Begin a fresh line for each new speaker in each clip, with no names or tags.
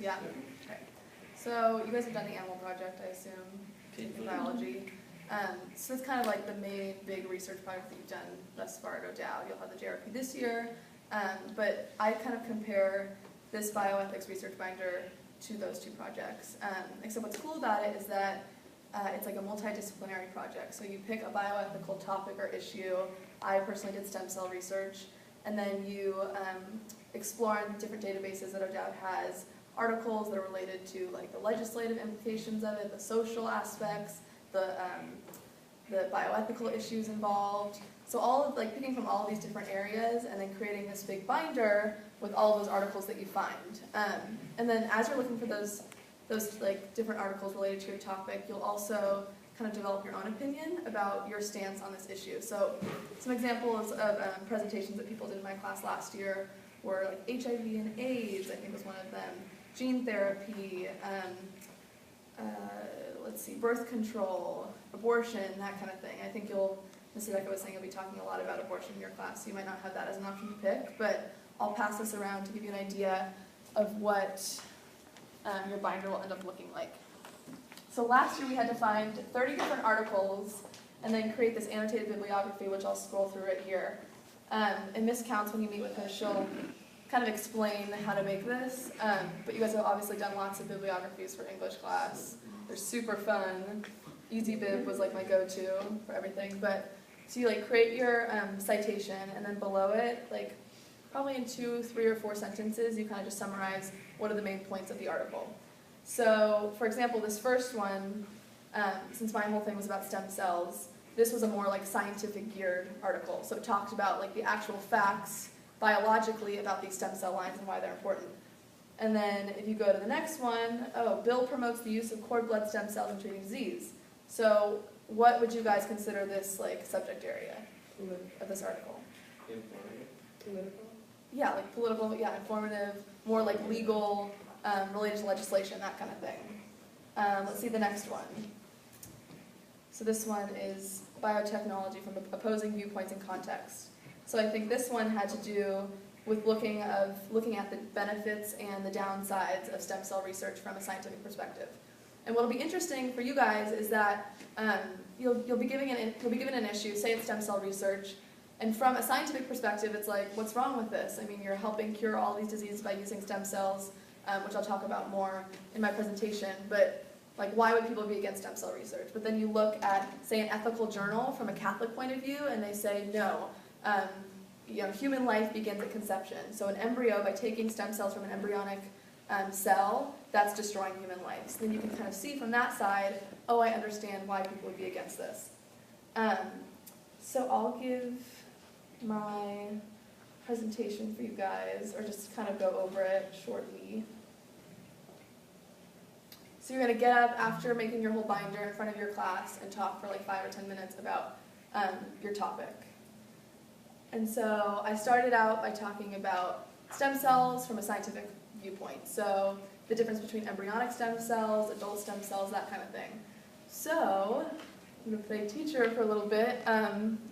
Yeah. Okay. So you guys have done the animal project, I assume, in biology. So it's kind of like the main big research project that you've done thus far, no doubt. You'll have the JRP this year, but I kind of compare this Bioethics Research Binder to those two projects. Except what's cool about it is that it's like a multidisciplinary project. So you pick a bioethical topic or issue. I personally did stem cell research, and then you explore in different databases that ODOUT has articles that are related to like the legislative implications of it, the social aspects, the bioethical issues involved. So all of like picking from all of these different areas and then creating this big binder with all of those articles that you find. And then as you're looking for those like different articles related to your topic, you'll also kind of develop your own opinion about your stance on this issue. So some examples of presentations that people did in my class last year were like HIV and AIDS, I think was one of them, gene therapy, let's see, birth control, abortion, that kind of thing. I think Ms. Sideco was saying you'll be talking a lot about abortion in your class, so you might not have that as an option to pick, but I'll pass this around to give you an idea of what your binder will end up looking like. So last year we had to find 30 different articles and then create this annotated bibliography, which I'll scroll through right here. And Miss Counts, when you meet with her, she'll kind of explain how to make this. But you guys have obviously done lots of bibliographies for English class. They're super fun. EasyBib was like my go-to for everything. But so you like create your citation, and then below it, like probably in 2, 3, or 4 sentences, you kind of just summarize what are the main points of the article. So, for example, this first one, since my whole thing was about stem cells, this was a more like scientific geared article. So it talked about like the actual facts biologically about these stem cell lines and why they're important. And then if you go to the next one, bill promotes the use of cord blood stem cells in treating disease. So what would you guys consider this like subject area of this article?
Political?
Yeah, like political, yeah, informative, more like legal, related to legislation, that kind of thing. Let's see the next one. So this one is biotechnology from opposing viewpoints and context. So I think this one had to do with looking at the benefits and the downsides of stem cell research from a scientific perspective. And what'll be interesting for you guys is that you'll be given an issue, say it's stem cell research, and from a scientific perspective, it's like, what's wrong with this? I mean, you're helping cure all these diseases by using stem cells, which I'll talk about more in my presentation, but like, why would people be against stem cell research? But then you look at, say, an ethical journal from a Catholic point of view, and they say, no, human life begins at conception. So an embryo, by taking stem cells from an embryonic cell, that's destroying human life. So then you can kind of see from that side, oh, I understand why people would be against this. So I'll give my presentation for you guys, or just kind of go over it shortly. So you're going to get up after making your whole binder in front of your class and talk for like 5 or 10 minutes about your topic. And so I started out by talking about stem cells from a scientific viewpoint. So the difference between embryonic stem cells, adult stem cells, that kind of thing. So I'm going to play teacher for a little bit.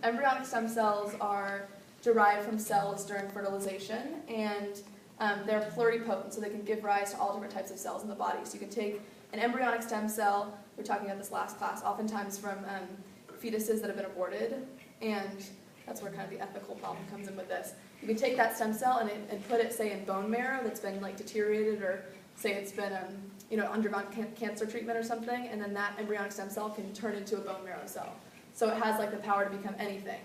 Embryonic stem cells are derived from cells during fertilization, and they're pluripotent, so they can give rise to all different types of cells in the body. So you can take an embryonic stem cell, we were talking about this last class, oftentimes from fetuses that have been aborted, and that's where kind of the ethical problem comes in with this. You can take that stem cell and put it, say, in bone marrow that's been like deteriorated, or say it's been undergone cancer treatment or something, and then that embryonic stem cell can turn into a bone marrow cell. So it has like the power to become anything.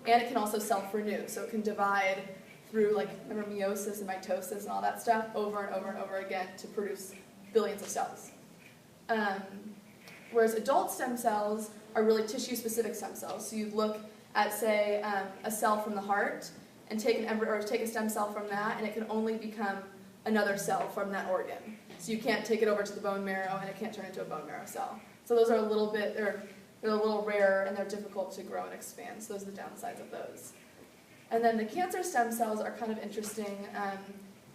And it can also self-renew, so it can divide through like meiosis and mitosis and all that stuff over and over and over again to produce billions of cells. Whereas adult stem cells are really tissue-specific stem cells. So you'd look at, say, a cell from the heart and take an embryo, or take a stem cell from that, and it can only become another cell from that organ. So you can't take it over to the bone marrow, and it can't turn into a bone marrow cell. So those are a little bit, they're a little rarer, and they're difficult to grow and expand. So those are the downsides of those. And then the cancer stem cells are kind of interesting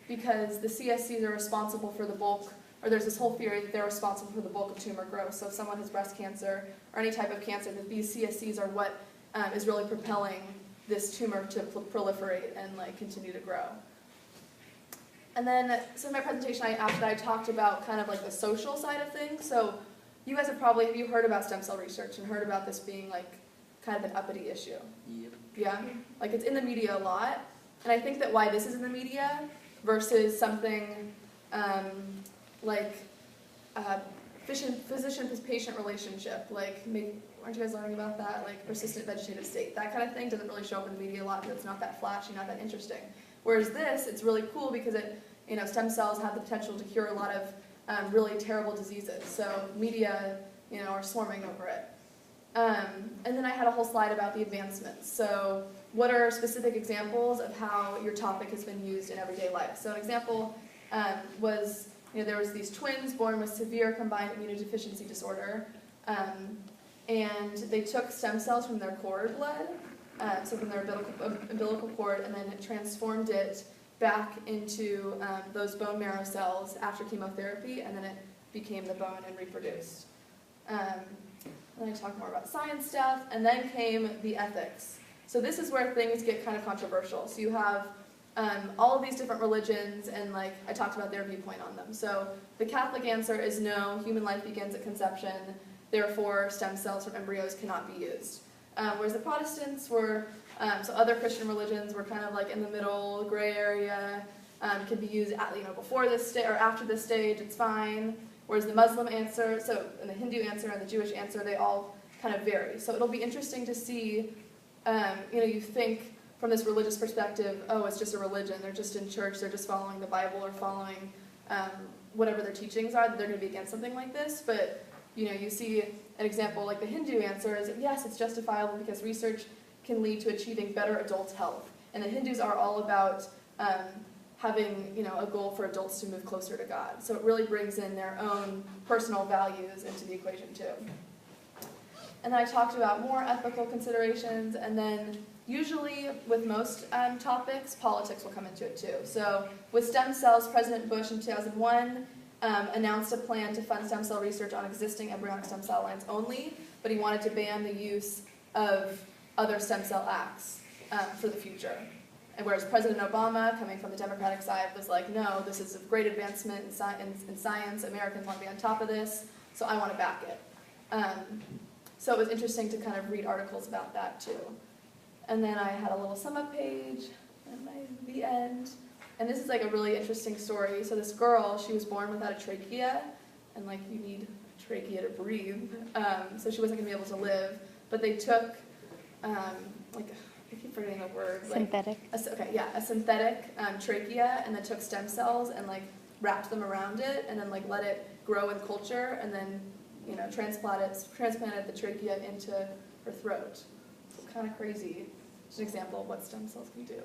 because the CSCs are responsible for the bulk, or there's this whole theory that they're responsible for the bulk of tumor growth. So if someone has breast cancer or any type of cancer, that these CSCs are what is really propelling this tumor to proliferate and like continue to grow. And then, so in my presentation, after that, I talked about kind of like the social side of things. So you guys have you heard about stem cell research and heard about this being like kind of an uppity issue?
Yep.
Yeah? Like it's in the media a lot. And I think that why this is in the media versus something like physician-patient relationship, like aren't you guys learning about that? Like persistent vegetative state, that kind of thing doesn't really show up in the media a lot because it's not that flashy, not that interesting. Whereas this, it's really cool because stem cells have the potential to cure a lot of really terrible diseases. So media, are swarming over it. And then I had a whole slide about the advancements. So what are specific examples of how your topic has been used in everyday life? So an example was, there was these twins born with severe combined immunodeficiency disorder, and they took stem cells from their cord blood, so from their umbilical cord, and then it transformed it back into those bone marrow cells after chemotherapy, and then it became the bone and reproduced. Then I talked more about science stuff, and then came the ethics. So this is where things get kind of controversial. So you have all of these different religions, and I talked about their viewpoint on them. So the Catholic answer is no, human life begins at conception, therefore stem cells from embryos cannot be used. Whereas the Protestants were, so other Christian religions were kind of in the middle, gray area, can be used before this stage or after this stage, it's fine. Whereas the Muslim answer, and the Hindu answer and the Jewish answer, they all kind of vary. So it'll be interesting to see, you think from this religious perspective, oh, it's just a religion, they're just in church, they're just following the Bible or following whatever their teachings are, that they're going to be against something like this. But, you see an example like the Hindu answer is, yes, it's justifiable because research can lead to achieving better adult health. And the Hindus are all about having a goal for adults to move closer to God. So it really brings in their own personal values into the equation too. And then I talked about more ethical considerations, and then usually with most topics, politics will come into it too. So with stem cells, President Bush in 2001 announced a plan to fund stem cell research on existing embryonic stem cell lines only, but he wanted to ban the use of other stem cell acts for the future. And whereas President Obama, coming from the Democratic side, was like, no, this is a great advancement in science, Americans want to be on top of this, so I want to back it. So it was interesting to kind of read articles about that too. And then I had a little sum up page, and the end. And this is a really interesting story. So this girl, she was born without a trachea, and you need a trachea to breathe, so she wasn't going to be able to live. But they took, I keep forgetting the word.
Synthetic.
A synthetic trachea, and then took stem cells and wrapped them around it, and then let it grow in culture, and then transplanted the trachea into her throat. So kind of crazy. Just an example of what stem cells can do.